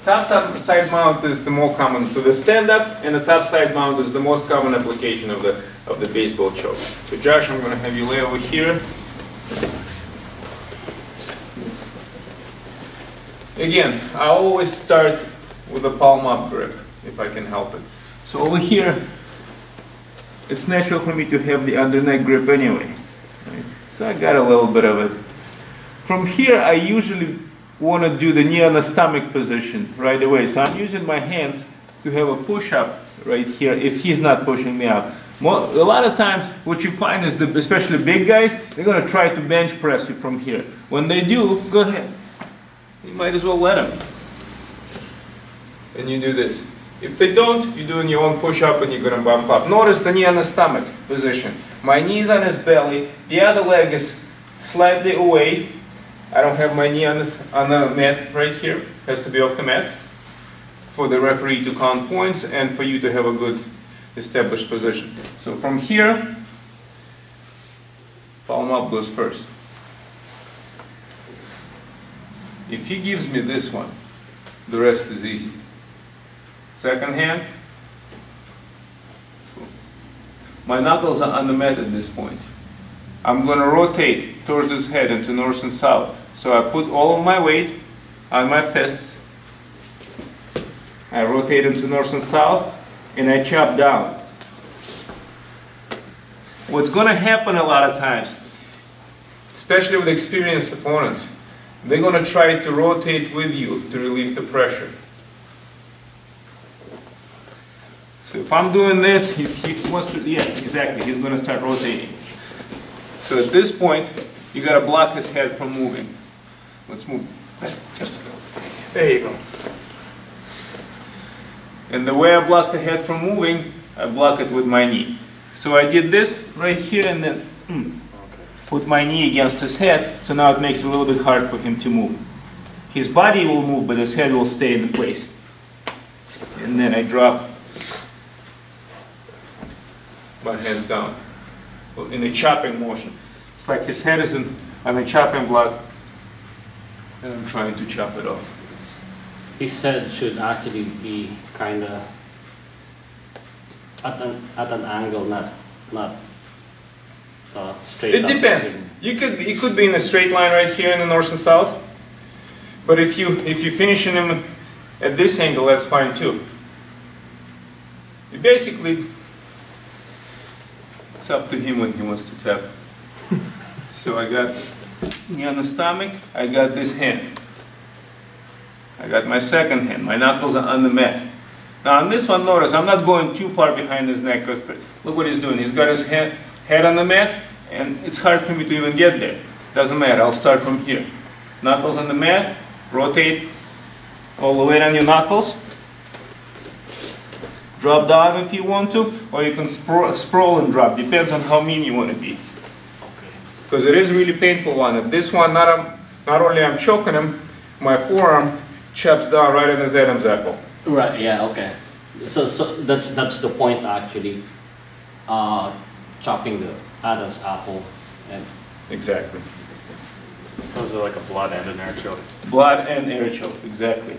top side mount is the more common. So the stand-up and the top side mount is the most common application of the baseball choke. So Josh, I'm going to have you lay over here. Again, I always start with a palm up grip, if I can help it. So over here, it's natural for me to have the under neck grip anyway. Right? So I got a little bit of it. From here, I usually want to do the knee on the stomach position right away. So I'm using my hands to have a push-up right here if he's not pushing me up. A lot of times what you find is, especially big guys, they're going to try to bench press you from here. When they do, go ahead. You might as well let them. And you do this. If they don't, you're doing your own push-up and you're going to bump up. Notice the knee on the stomach position. My knee is on his belly. The other leg is slightly away. I don't have my knee on the mat right here. It has to be off the mat for the referee to count points and for you to have a good established position. So from here, palm up goes first. If he gives me this one, the rest is easy. Second hand, my knuckles are on the mat at this point. I'm going to rotate towards his head into north and south. So I put all of my weight on my fists. I rotate into north and south, and I chop down. What's going to happen a lot of times, especially with experienced opponents, they're going to try to rotate with you to relieve the pressure. So if I'm doing this, if he wants to, yeah, exactly, he's going to start rotating. So at this point, you got to block his head from moving. Let's move. Just a little. There you go. And the way I block the head from moving, I block it with my knee. So I did this right here and then put my knee against his head, so now it makes it a little bit hard for him to move. His body will move, but his head will stay in place. And then I drop my hands down in a chopping motion. It's like his head is on a chopping block, and I'm trying to chop it off. His head should actually be kind of at an angle, not straight. It depends. It could be in a straight line right here in the north and south. But if you finishing him at this angle, that's fine too. You basically, it's up to him when he wants to tap. So I got knee on the stomach. I got this hand. I got my second hand. My knuckles are on the mat. Now on this one, notice I'm not going too far behind his neck because look what he's doing. He's got his head on the mat, and it's hard for me to even get there. Doesn't matter. I'll start from here. Knuckles on the mat. Rotate all the way on your knuckles. Drop down if you want to, or you can sprawl and drop. Depends on how mean you want to be. Because it is a really painful one. At this one, not only I'm choking him, my forearm chops down right in his Adam's apple. Right. Yeah. Okay. So that's the point actually. Chopping the Adam's apple. And exactly. So is it like a blood and an air choke? Blood and air choke. Exactly.